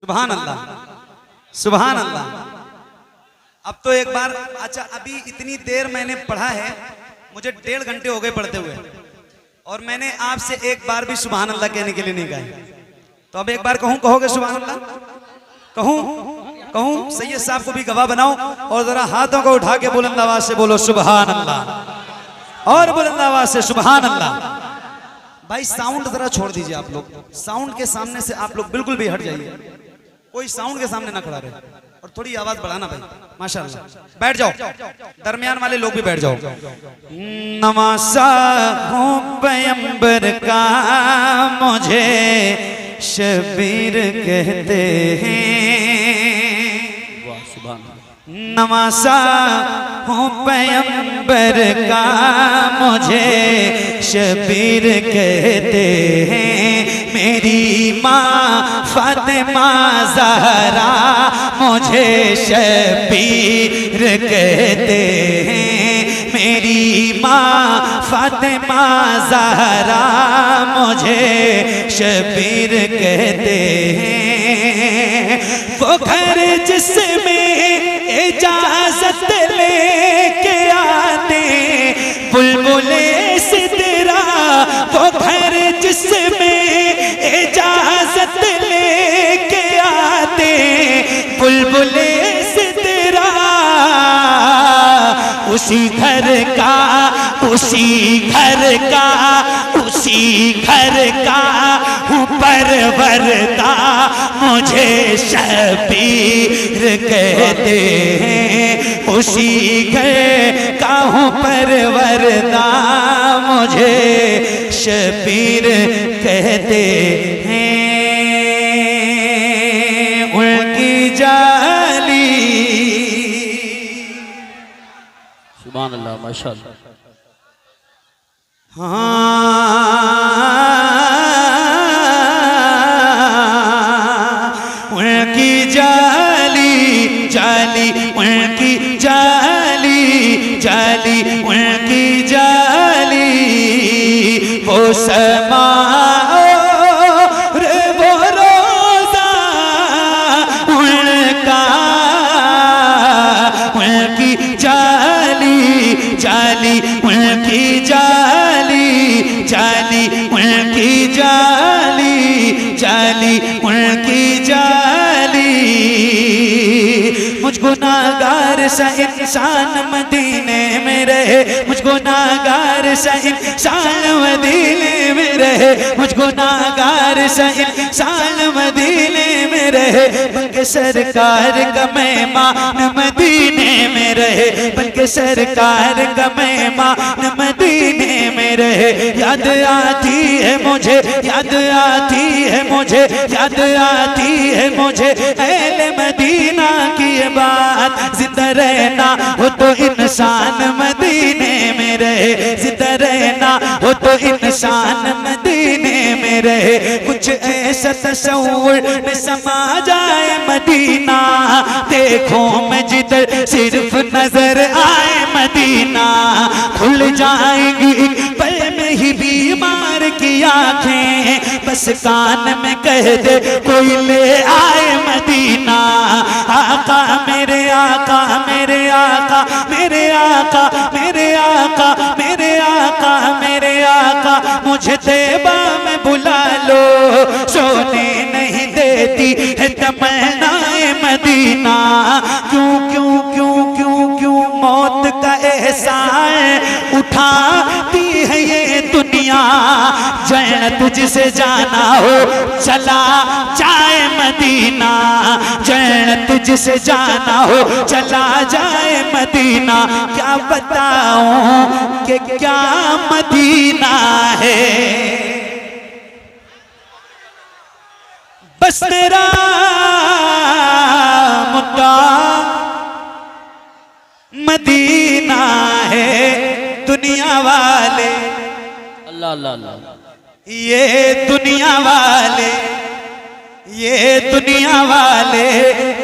सुभान अल्लाह, सुभान अल्लाह। अब तो एक बार, अच्छा अभी इतनी देर मैंने पढ़ा है, मुझे 1.5 घंटे हो गए पढ़ते हुए, और मैंने आपसे एक बार भी सुभान अल्लाह कहने के लिए नहीं कहा। तो अब एक बार कहूं, कहोगे सुभान अल्लाह? कहूं कहूं? सैयद साहब को भी गवाह बनाओ और जरा हाथों को उठा के बुलंद आवाज से बोलो सुभान अल्लाह, और बुलंद आवाज से सुभान अल्लाह। भाई साउंड जरा छोड़ दीजिए आप लोग, साउंड के सामने से आप लोग बिल्कुल भी हट जाइए, कोई साउंड के सामने ना खड़ा रहे, और थोड़ी आवाज बढ़ाना भाई, माशाअल्लाह। बैठ जाओ, दरमियान वाले लोग भी बैठ जाओ। नवासा हूँ पैगंबर का, मुझे शबीर कहते हैं। नवासा हूँ पैगंबर का, मुझे शबीर कहते हैं। मेरी माँ फातिमा ज़हरा मुझे शबीर कहते हैं। मेरी माँ फातिमा ज़हरा मुझे शबीर कहते हैं। वो घर जिसमें इजाजत लेके आते बुलबुले सिदरा, वो घर जिसमें इजाजत लेके आते बुलबुले सिदरा, उसी घर का, उसी घर का, उसी घर का हूँ परवरदा, मुझे शबीर कहते हैं। उसी घर का हूँ परवरदा, मुझे शबीर कहते हैं। उनकी जाली, सुभान अल्लाह, माशाअल्लाह। उनकी जाली जाली, उनकी जाली जाली, उनकी जाली, वो समा रे वो रोजा उनका, उनकी जाली जाली, उनकी जाली जाली, उनकी जाली जाली, उनकी जाली। मुझ गुनाहगार सा इंसान मदीने में रहे, मुझ गुनाहगार सा इंसान मदीने में रहे, मुझ गुनाहगार सा इंसान मदीने में रहे। बल्कि सरकार का मेहमान मदीने में रहे, बल्कि सरकार का मेहमान मदीने में रहे। याद आती है मुझे, याद आती है मुझे, याद आती है मुझे अहले मदीना की बात। जिंदा रहना हो तो इंसान मदीने में रहे, जिंदा रहना हो तो इंसान मदीने में रहे। कुछ ऐसा तस्वुर में समा जाए मदीना, देखो मैं जिधर सिर्फ नजर आए मदीना, खुल जाएंगी पल में ही बीमार की आंखें। बस कान में कह दे कोई ले आए मदीना। आका मेरे आका, मेरे आका, मेरे आका, मेरे आका, मेरे आका, मेरे आका, मुझे तैबा में बुला लो। सोने नहीं देती है तमन्नाए मदीना, क्यों क्यों क्यों क्यों क्यों मौत का एहसान उठाती है ये दुनिया। जन्नत जिसे जाना हो चला जाए मदीना, जन्नत जिसे जाना हो चला जाए मदीना। क्या बताऊं कि क्या मदीना है, बस तेरा मुद्दा मदीना है। दुनिया वाले, अल्लाह अल्लाह अल्लाह, ये दुनिया वाले, ये दुनिया वाले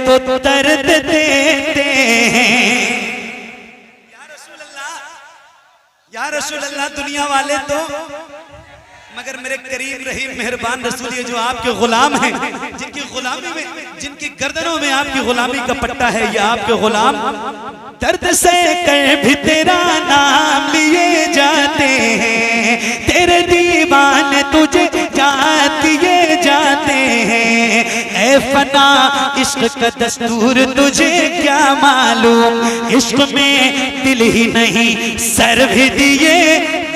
तो दर्द देते हैं। या रसूल अल्लाह, या रसूल अल्लाह, दुनिया वाले तो मगर मेरे करीम रहीम मेहरबान रसूल ये जो आपके गुलाम हैं जिनकी गुलामी में जिनकी गर्दनों में आपकी गुलामी का पट्टा है, ये आपके गुलाम दर्द से कर भी तेरा नाम लिए जाते हैं, तेरे दीवाने तुझे याद किए जाते हैं। ऐ फना इश्क का दस्तूर तुझे क्या मालूम, इश्क में दिल ही नहीं सर भी दिए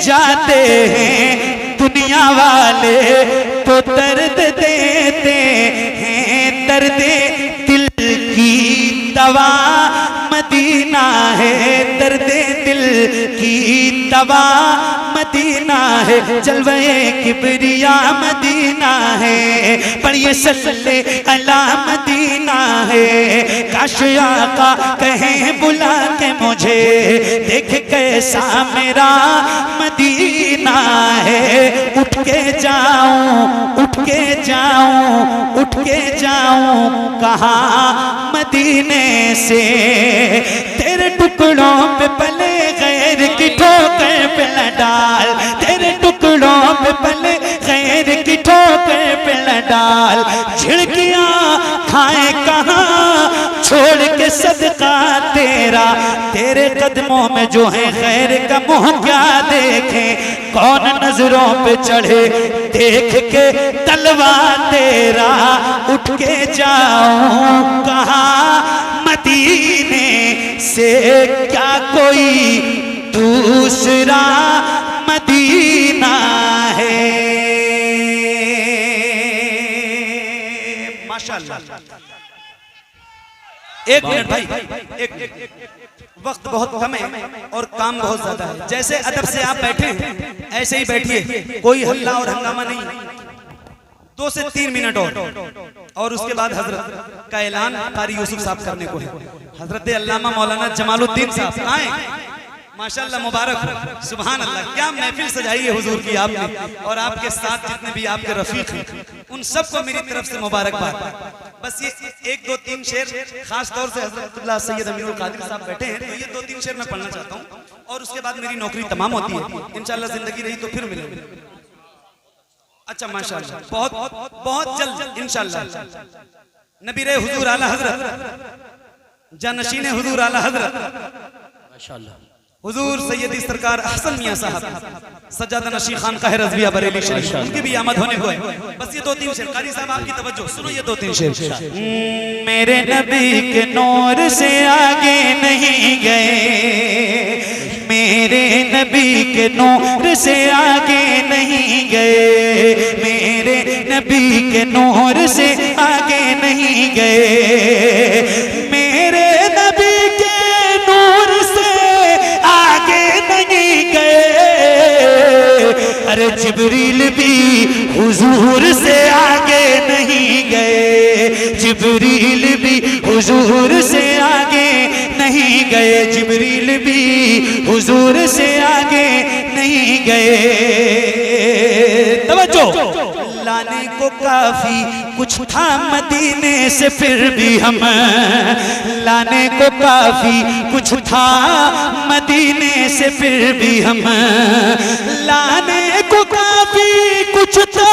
जाते हैं। दुनिया वाले तो दर्द देते हैं, दर्द दिल की दवा मदीना है, दर्द दिल की दवा मदीना है, जलवे किबरिया मदीना है, पढ़िए सल्ले अला मदीना है। काश आका कहें बुला के मुझे, देख कैसा मेरा मदीना है। उठ के जाऊं, उठ के जाऊं, उठ के जाऊं कहाँ मदीने से, तेरे टुकड़ों पे पले गैर की ठोकर पे न डाल, तेरे टुकड़ों पे पले गैर की ठोकर पे न डाल। झिड़कियां खाए कहाँ छोड़ के सदका तेरा, तेरे कदमों में जो है खैर का मुंह क्या देखे, कौन नजरों पे चढ़े देख के तलवा तेरा। उठ के जाऊं कहाँ मदीने से, क्या कोई दूसरा मदीना है। माशाअल्लाह। एक मिनट भाई, एक वक्त बहुत कम है और काम बहुत ज्यादा है। जैसे अदब से आप बैठे हैं ऐसे ही बैठिए, कोई हल्ला और हंगामा नहीं। 2 से 3 मिनट और उसके बाद हजरत का ऐलान कारी यूसुफ साहब करने को है। हजरत अल्लामा मौलाना जमालुद्दीन साहब आए, माशाअल्लाह मुबारक हो, सुभान अल्लाह। क्या महफिल सजाई है हुजूर की आपने, और आपके साथ जितने भी आपके रफीक हैं उन सबको मेरी तरफ से मुबारकबाद। बस ये 1, 2, 3 शेर खास तौर से हजरत सैयद अमीरुल कादिर साहब बैठे हैं, तो ये 2, 3 शेर मैं पढ़ना चाहता हूँ और उसके बाद मेरी नौकरी तमाम होती है। इंशाअल्लाह जिंदगी रही तो फिर मिलेंगे। अच्छा माशाअल्लाह, बहुत बहुत जल्द इंशाअल्लाह। नबी रे हुजूर आला हजरत, जानशीन हुजूर आला हजरत माशाअल्लाह हुजूर सैयदी सरकार अहसन मियां साहब सज्जादा नशी खान का रज़विया बरेली शरीफ, उनकी भी आमद होने को है। बस ये 2-3 शेर, कारी साहब आपकी तवज्जो सुनो, ये 2-3 शेर। मेरे नबी के नूर से आगे नहीं गए, मेरे नबी के नूर से आगे नहीं गए, मेरे नबी के नूर से आगे नहीं गए, मेरे नबी के नूर से आगे नहीं गए। अरे जिब्रील भी हुजूर से आगे नहीं गए, जिब्रील भी हुजूर से आगे नहीं गए, जिब्रील भी हुजूर से आगे नहीं गए। तवज्जो। लाने को काफी कुछ था मदीने से, फिर भी हम लाने को काफी कुछ था मदीने से, फिर भी हम लाने को काफी कुछ था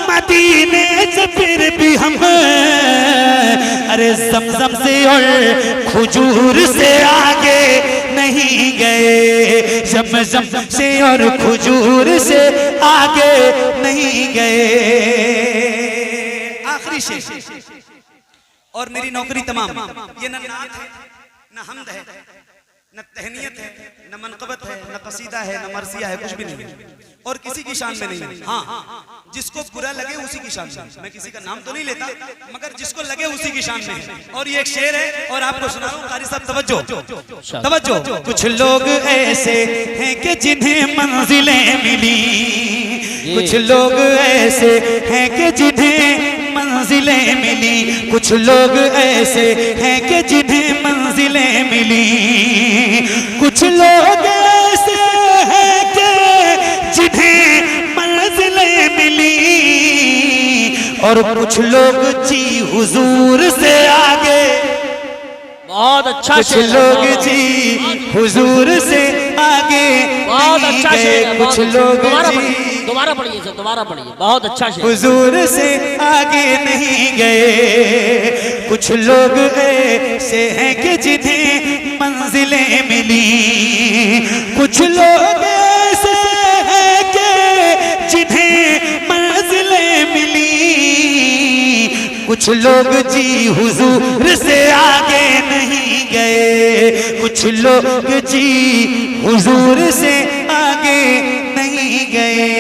मदीने से, फिर भी हम अरे ज़मज़म से और खजूर से आगे नहीं गए, ज़मज़म से और खजूर से आगे नहीं गए। आखिरी शेर और मेरी नौकरी तमाम। ये न नात है, न हमद है, न तहनीयत है, न मनक़बत है, न कसीदा है, न मरसिया है, कुछ भी नहीं है और किसी की शान में नहीं है। हाँ, जिसको बुरा लगे उसी की शान में, मैं किसी का नाम तो नहीं लेता, मगर जिसको लगे उसी की शान में है। और ये एक शेर है और आपको सुना रहा हूं, कारी साहब तवज्जो तवज्जो। कुछ लोग ऐसे हैं कि जिन्हें मंजिलें मिली, कुछ लोग ऐसे हैं कि जिन्हें मंजिलें मिली, कुछ लोग ऐसे हैं कि जिन्हें मंजिलें मिली, कुछ लोग ऐसे हैं कि जिन्हें मंजिलें मिली, और कुछ लोग जी हुजूर से आगे। बहुत अच्छा कुछ लोग जी हुजूर से आगे बहुत अच्छा गए, कुछ लोग जी दोबारा पढ़िए सर, दोबारा पढ़िए, बहुत अच्छा शेर। हुजूर से आगे नहीं गए कुछ लोग ऐसे हैं कि जिन्हें मंजिलें मिली, कुछ लोग ऐसे हैं कि जिन्हें मंजिलें मिली, कुछ लोग जी हुजूर से आगे नहीं गए, कुछ लोग जी हुजूर से आगे नहीं गए।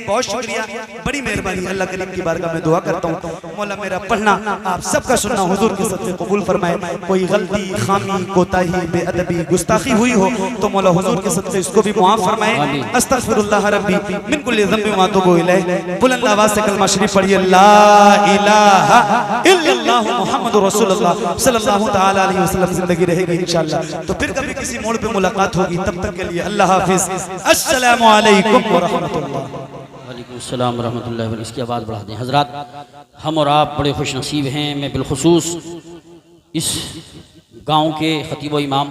बहुत शुक्रिया, बड़ी मेहरबानी। अल्लाह करीम की बारगाह में दुआ करता हूँ मौला मेरा पढ़ना आप सबका सुनना हुजूर के सदक़े कबूल फरमाए। कोई गलती, खामी, कोताही, बेअदबी, गुस्ताखी हुई हो तो मौला हुजूर के सदक़े इसको भी मुआफ़ फरमाए। अस्तगफिरुल्लाह रब्बी मिन कुल्लि ज़ंबिन व अतूबु इलैह। बुलंद आवाज़ से कलमा शरीफ पढ़िए, ला इलाहा इल्लल्लाह मुहम्मदुर रसूलुल्लाह सल्लल्लाहु तआला अलैहि वसल्लम। जिंदगी रहेगी इंशाअल्लाह तो फिर कभी किसी मोड़ पे मुलाकात होगी, तब तक के लिए अल्लाह हाफिज़। अस्सलामु अलैकुम व रहमतुल्लाह। वालेकुमुस्सलाम व रहमतुल्लाहि व बरकातहू। इसकी आवाज़ बढ़ा दें हजरात। हम और आप बड़े खुश नसीब हैं। मैं बिलखुसूस इस गाँव के खतीब व इमाम